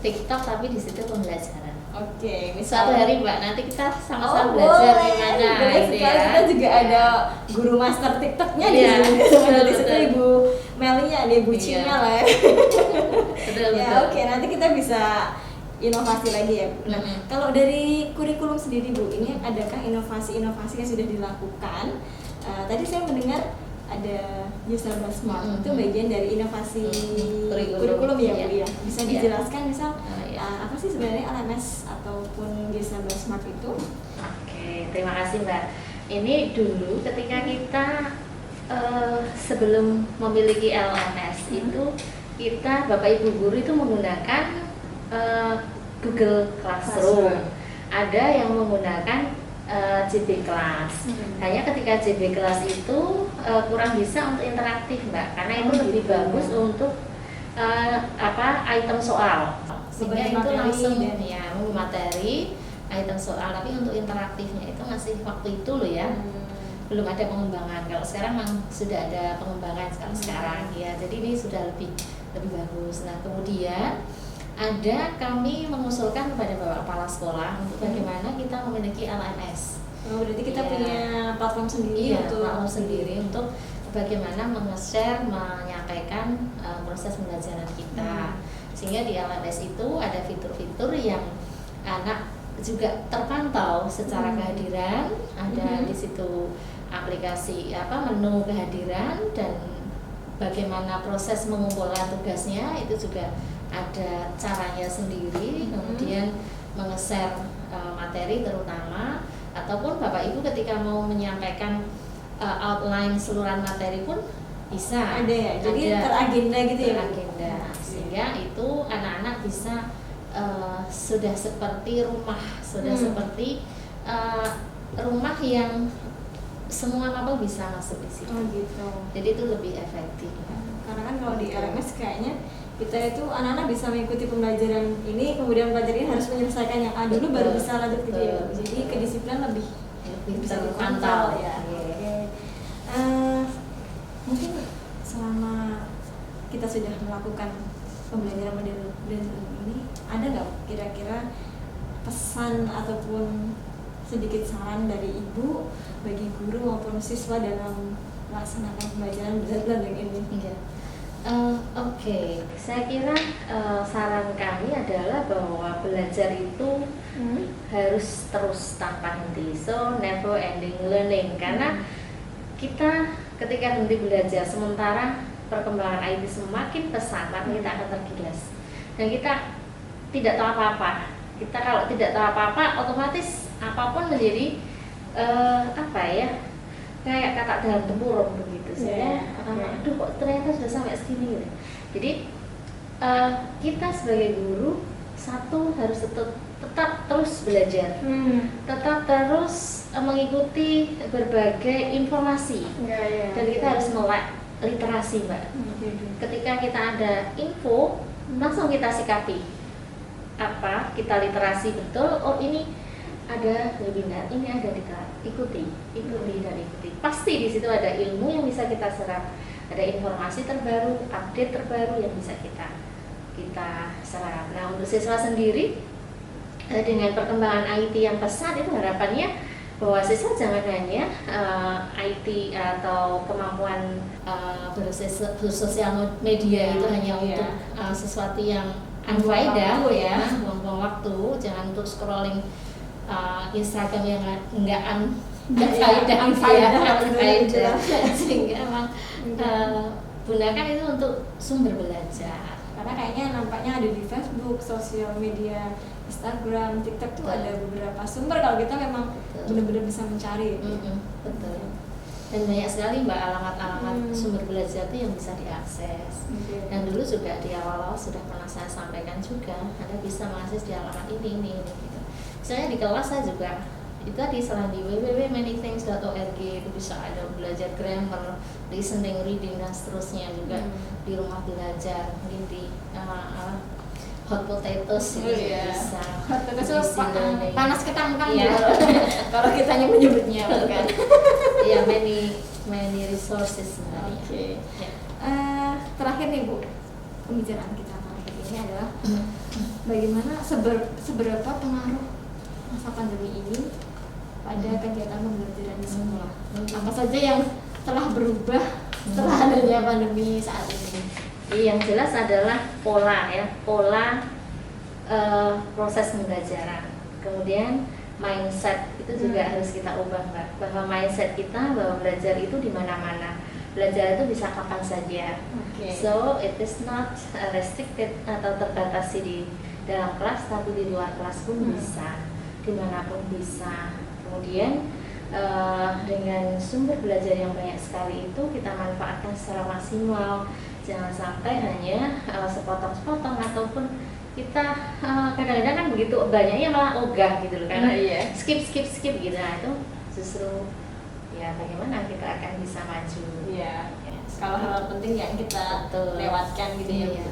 [SPEAKER 1] TikTok tapi di situ pembelajaran.
[SPEAKER 2] Oke,
[SPEAKER 1] suatu hari Mbak, nanti kita sama-sama belajar gimana.
[SPEAKER 2] Boleh sekali, kita juga ada guru master TikToknya di situ Ibu Melia, Ibu Cina lah ya.
[SPEAKER 1] Betul.
[SPEAKER 2] Oke, nanti kita bisa inovasi lagi ya Bu. Nah, kalau dari kurikulum sendiri Bu, ini adakah inovasi-inovasi yang sudah dilakukan? Tadi saya mendengar ada User Smart, itu bagian dari inovasi kurikulum ya Bu ya. Bisa dijelaskan misal apa sih sebenarnya LMS ataupun User Smart itu?
[SPEAKER 1] Oke, terima kasih Mbak. Ini dulu ketika kita sebelum memiliki LMS itu kita Bapak Ibu guru itu menggunakan Google Classroom. Ada yang menggunakan JB Class. Hanya ketika JB Class itu kurang bisa untuk interaktif Mbak, karena itu lebih bagus untuk item soal. Sehingga itu langsung ya materi, item soal, tapi untuk interaktifnya itu masih waktu itu loh ya. Belum ada pengembangan. Kalau sekarang memang sudah ada pengembangan sekarang ya. Jadi ini sudah lebih bagus. Nah, kemudian kami mengusulkan kepada Bapak Kepala Sekolah untuk bagaimana kita memiliki LMS.
[SPEAKER 2] Berarti kita punya platform sendiri
[SPEAKER 1] untuk bagaimana menge-share, menyampaikan proses pembelajaran kita. Sehingga di LMS itu ada fitur-fitur yang anak juga terpantau secara kehadiran, ada di situ aplikasi menu kehadiran dan bagaimana proses mengumpulkan tugasnya itu juga ada caranya sendiri. Kemudian menge-share materi terutama, ataupun Bapak Ibu ketika mau menyampaikan outline seluruh materi pun bisa. Ada
[SPEAKER 2] ya, jadi teragenda gitu ya.
[SPEAKER 1] Teragenda, sehingga itu anak-anak bisa sudah seperti rumah, seperti rumah yang semua mapel bisa masuk di situ.
[SPEAKER 2] Gitu.
[SPEAKER 1] Jadi itu lebih efektif.
[SPEAKER 2] Karena kan kalau di LMS kayaknya kita itu anak-anak bisa mengikuti pembelajaran ini, kemudian pelajaran ini harus menyelesaikan yang A dulu baru bisa lanjut gitu ya. Jadi kedisiplinan lebih bisa dipantau ya. Mungkin selama kita sudah melakukan pembelajaran model blended ini, ada nggak kira-kira pesan ataupun sedikit saran dari Ibu bagi guru maupun siswa dalam melaksanakan pembelajaran blended learning ini?
[SPEAKER 1] Oke, saya kira saran kami adalah bahwa belajar itu harus terus tanpa henti, so never ending learning. Karena kita ketika henti belajar, sementara perkembangan IT semakin pesat, maka kita akan tergilas dan kita tidak tahu apa-apa. Kita kalau tidak tahu apa-apa, otomatis apapun menjadi kayak kakak dalam tempurung begitu. Aduh kok ternyata sudah sampai segini gitu. Jadi kita sebagai guru harus tetap terus belajar, tetap terus mengikuti berbagai informasi, dan kita harus melek literasi, Mbak. Ketika kita ada info, langsung kita sikapi. Apa? Kita literasi betul. Oh, ini ada webinar, ini ada ikuti dan ikuti. Pasti di situ ada ilmu yang bisa kita serap, ada informasi terbaru, update terbaru yang bisa kita serap. Nah, untuk siswa sendiri dengan perkembangan IT yang pesat itu harapannya bahwa siswa jangan hanya IT atau kemampuan bersosial media itu hanya untuk sesuatu yang unfaedah ya, buang-buang waktu, jangan untuk scrolling Instagram yang nggak faedah, sehingga emang gunakan itu untuk sumber belajar.
[SPEAKER 2] Karena kayaknya nampaknya ada di Facebook, sosial media, Instagram, TikTok tuh ada beberapa sumber kalau kita memang benar-benar bisa mencari.
[SPEAKER 1] Betul. Dan banyak sekali Mbak alamat-alamat sumber belajar itu yang bisa diakses. Dan dulu juga di awal-awal sudah pernah saya sampaikan juga, Anda bisa mengakses di alamat ini gitu. Misalnya di kelas saya juga itu tadi selain di www.manythings.org itu bisa ada belajar grammar, listening, reading dan seterusnya, juga di rumah belajar, mungkin di hot potatoes bisa.
[SPEAKER 2] Hot potatoes panas ketangkang ya. Kalau kita hanya menyebutnya kan.
[SPEAKER 1] Ya, many resources sebenarnya.
[SPEAKER 2] Terakhir nih Bu, pembicaraan kita terakhir ini adalah bagaimana seberapa pengaruh masa pandemi ini pada kegiatan pembelajaran di sekolah. Apa saja yang telah berubah setelah adanya pandemi saat ini?
[SPEAKER 1] Yang jelas adalah pola proses pembelajaran. Kemudian mindset itu juga harus kita ubah, Mbak. Bahwa mindset kita bahwa belajar itu di mana-mana. Belajar itu bisa kapan saja. So it is not restricted atau terbatasi di dalam kelas, tapi di luar kelas pun bisa, dimanapun bisa. Kemudian dengan sumber belajar yang banyak sekali itu kita manfaatkan secara maksimal. Jangan sampai hanya sepotong-sepotong ataupun kita kadang-kadang kan begitu banyaknya malah ogah gitu loh, karena skip gitu. Nah, itu justru ya bagaimana kita akan bisa maju.
[SPEAKER 2] Kalau hal penting yang kita lewatkan gitu ya.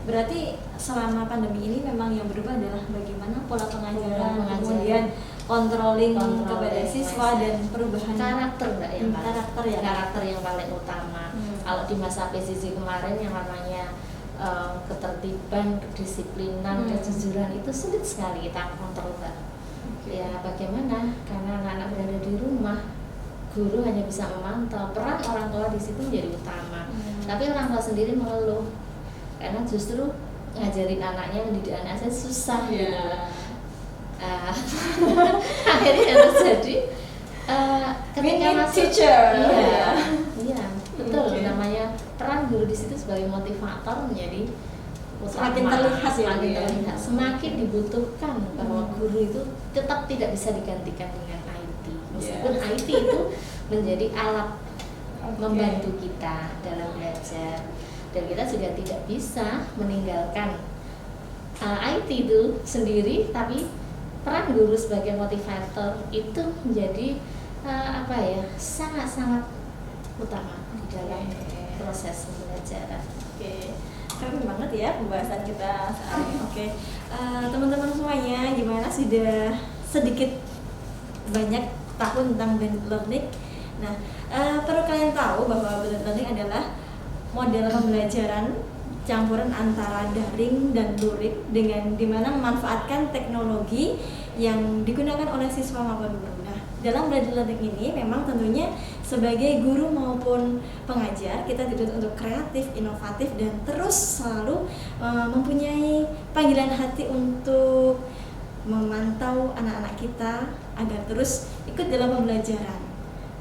[SPEAKER 2] Berarti selama pandemi ini memang yang berubah adalah bagaimana pola pengajaran, kemudian controlling kepada siswa dan perubahan
[SPEAKER 1] karakter, Mbak, yang
[SPEAKER 2] karakter
[SPEAKER 1] yang paling utama. Kalau di masa PJJ kemarin yang namanya ketertiban, kedisiplinan, kejujuran itu sulit sekali kita kontrol, Mbak. Ya bagaimana? Karena anak-anak berada di rumah, guru hanya bisa memantau. Peran orang tua di situ menjadi utama. Tapi orang tua sendiri mengeluh karena justru ngajarin anaknya, mendidik anaknya susah. Akhirnya yang terjadi ketika masuk betul, namanya peran guru di situ sebagai motivator menjadi
[SPEAKER 2] semakin terlihat
[SPEAKER 1] semakin dibutuhkan bahwa guru itu tetap tidak bisa digantikan dengan IT, meskipun IT itu menjadi alat membantu kita dalam belajar, dan kita juga tidak bisa meninggalkan IT itu sendiri, tapi peran guru sebagai motivator itu menjadi sangat-sangat utama di dalam proses pembelajaran.
[SPEAKER 2] Keren banget ya pembahasan kita saat ini. Teman-teman semuanya, gimana sudah sedikit banyak tahu tentang blended learning? Nah, perlu kalian tahu bahwa blended learning adalah model pembelajaran campuran antara daring dan luring dengan dimana memanfaatkan teknologi yang digunakan oleh siswa maupun guru. Nah, dalam blended learning ini memang tentunya sebagai guru maupun pengajar kita dituntut untuk kreatif, inovatif, dan terus selalu mempunyai panggilan hati untuk memantau anak-anak kita agar terus ikut dalam pembelajaran.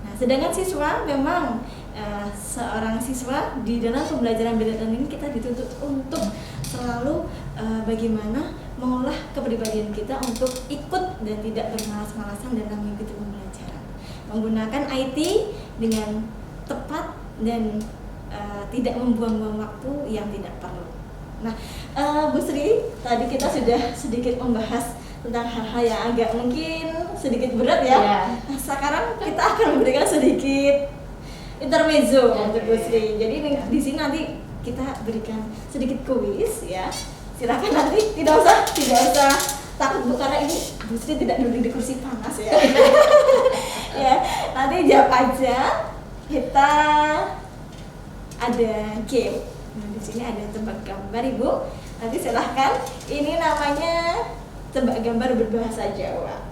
[SPEAKER 2] Nah, sedangkan siswa memang seorang siswa di dalam pembelajaran blended learning kita dituntut untuk selalu bagaimana mengolah kepribadian kita untuk ikut dan tidak bermalas-malasan dalam mengikuti pembelajaran, menggunakan IT dengan tepat dan tidak membuang-buang waktu yang tidak perlu. Nah, Bu Sri, tadi kita sudah sedikit membahas tentang hal-hal yang agak mungkin sedikit berat ya. Nah, sekarang kita akan memberikan sedikit intermezzo untuk Bu Sri. Jadi di sini nanti kita berikan sedikit kuis ya. Silakan nanti tidak usah takut Bu, karena ini Bu Sri tidak duduk di kursi panas ya. Ya, nanti jawab aja. Kita ada game. Nah, di sini ada tebak gambar Ibu. Nanti silahkan. Ini namanya tebak gambar berbahasa Jawa.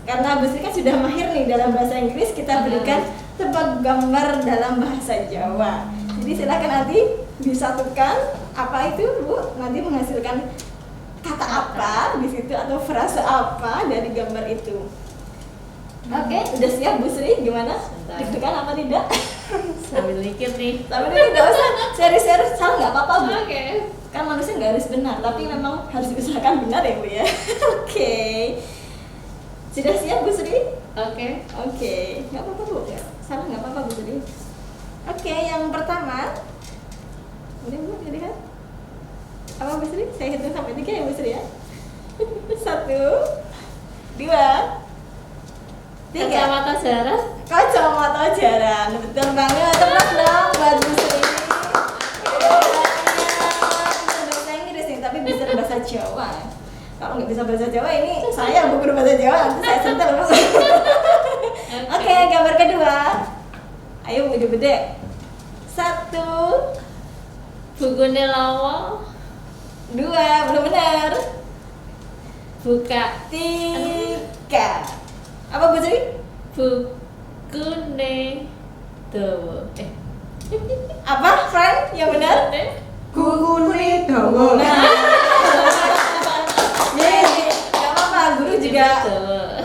[SPEAKER 2] Karena Bu Sri kan sudah mahir nih dalam bahasa Inggris, kita berikan tebak gambar dalam bahasa Jawa. Jadi silakan nanti disatukan apa itu Bu, nanti menghasilkan kata apa di situ atau frase apa dari gambar itu. Oke, udah siap Bu Sri? Gimana? Deg-degan apa tidak?
[SPEAKER 1] Sambil mikir nih.
[SPEAKER 2] Tapi ini nggak usah serius-serius, salah nggak apa-apa Bu.
[SPEAKER 1] Oke.
[SPEAKER 2] Kan manusia nggak harus benar, tapi memang harus diusahakan benar ya Bu ya. Oke. Sudah siap Bu Sri?
[SPEAKER 1] Oke.
[SPEAKER 2] Oke, nggak apa-apa Bu. Salah nggak apa-apa Bu Sri. Oke, yang pertama, ini Bu, lihat. Apa Bu Sri? Saya hitung sampai 3 ya Bu Sri ya. 1, 2, 3.
[SPEAKER 1] Kacamata jarak.
[SPEAKER 2] Kacamata jaran, betul banget. Tepuk dong buat Bu Sri. Bahasa Inggris nih, tapi bisa bahasa Jawa. Kalau nggak bisa bahasa Jawa, ini saya Bu guru bahasa Jawa, nanti saya sentil Bu. Oke, gambar kedua. Ayo bede-bede. 1,
[SPEAKER 1] Buku lawa.
[SPEAKER 2] 2, belum benar.
[SPEAKER 1] Buka
[SPEAKER 2] 3. Apa Bu Sri?
[SPEAKER 1] buku dawa.
[SPEAKER 2] Apa, friend? Yang benar?
[SPEAKER 3] Gugune dawa.
[SPEAKER 2] Gak apa-apa, guru juga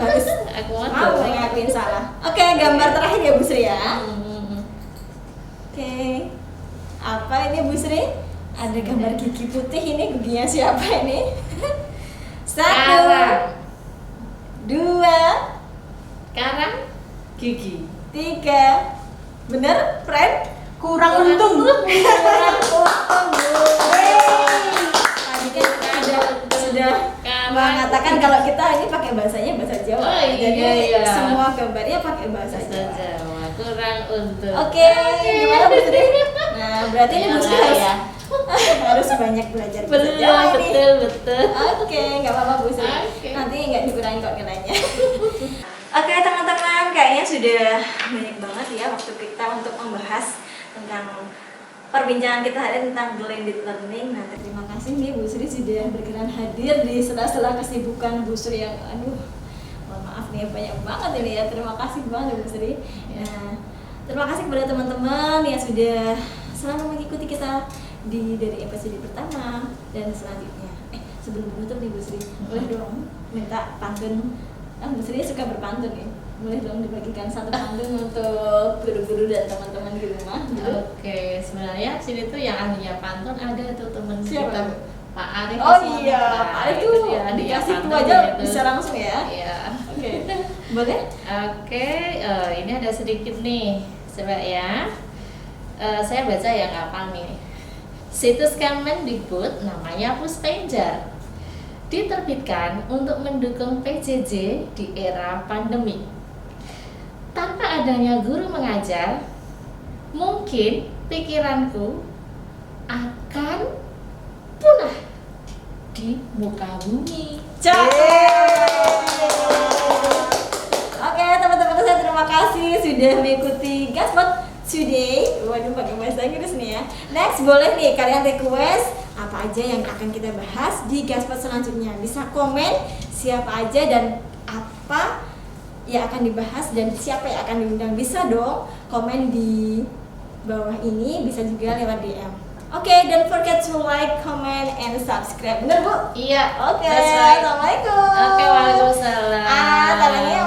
[SPEAKER 2] harus
[SPEAKER 1] Aku
[SPEAKER 2] mau ngakuin salah. Oke, gambar terakhir ya Bu Sri ya. Oke, apa ini Bu Sri? Ada gambar gigi putih, ini giginya siapa ini? 1,
[SPEAKER 1] Karang.
[SPEAKER 2] 2,
[SPEAKER 1] Karang gigi.
[SPEAKER 2] 3. Bener, friend?
[SPEAKER 3] Kurang untung.
[SPEAKER 2] Kurang untung, Bu. Tadi kan sudah mengatakan kalau kita ini pakai bahasanya bahasa Jawa.
[SPEAKER 1] Oh, iya,
[SPEAKER 2] Jadi
[SPEAKER 1] iya.
[SPEAKER 2] semua gambarnya pakai bahasa
[SPEAKER 1] Bahasa
[SPEAKER 2] Jawa.
[SPEAKER 1] Jawa. Kurang untuk.
[SPEAKER 2] Oke, gimana Bu Sri? Nah, berarti ini Bu Sri
[SPEAKER 1] Ya,
[SPEAKER 2] harus
[SPEAKER 1] ya.
[SPEAKER 2] harus banyak belajar bahasa Jawa ini.
[SPEAKER 1] Betul.
[SPEAKER 2] Oke, nggak apa-apa Bu Sri.
[SPEAKER 1] Oke.
[SPEAKER 2] Nanti nggak dikurangi kok nilainya. Oke teman-teman, kayaknya sudah banyak banget ya waktu kita untuk membahas tentang perbincangan kita hari ini tentang blended learning. Nah, terima kasih nih Bu Sri sudah berkenan hadir di sela-sela kesibukan Bu Sri yang mohon maaf nih banyak banget ini ya. Terima kasih banget Bu Sri. Nah, terima kasih kepada teman-teman yang sudah selalu mengikuti kita dari episode pertama dan selanjutnya. Sebelum menutup nih Bu Sri, boleh dong minta pantun. Bu Sri suka berpantun ya. Boleh dong dibagikan satu pantun untuk guru-guru dan teman-teman di rumah gitu.
[SPEAKER 1] Oke, sebenarnya sini tuh yang ahlinya pantun ada tuh temen
[SPEAKER 2] Siapa?
[SPEAKER 1] kita Pak Arif.
[SPEAKER 2] Oh iya, Pak Arif tuh
[SPEAKER 1] dia
[SPEAKER 2] dikasih itu
[SPEAKER 1] pantun
[SPEAKER 2] aja
[SPEAKER 1] gitu.
[SPEAKER 2] bisa langsung ya.
[SPEAKER 1] Iya.
[SPEAKER 2] Oke. Boleh?
[SPEAKER 1] Oke, ini ada sedikit nih, coba ya. Saya baca yang hafal nih. Situs Kemendikbud namanya Puspenjar. Diterbitkan untuk mendukung PJJ di era pandemi. Tanpa adanya guru mengajar, mungkin pikiranku akan punah di muka bumi.
[SPEAKER 2] Oke teman-teman, saya terima kasih sudah mengikuti Gaspot Today. Waduh, pakai bahasa Inggris nih ya. Next, boleh nih kalian request apa aja yang akan kita bahas di Gaspot selanjutnya. Bisa komen siapa aja dan apa yang akan dibahas dan siapa yang akan diundang. Bisa dong komen di bawah ini, bisa juga lewat DM. Oke, don't forget to like, comment, and subscribe. Bener Bu?
[SPEAKER 1] Iya.
[SPEAKER 2] Oke,
[SPEAKER 1] that's right.
[SPEAKER 2] assalamualaikum.
[SPEAKER 1] Oke, waalaikumsalam.
[SPEAKER 2] Tangannya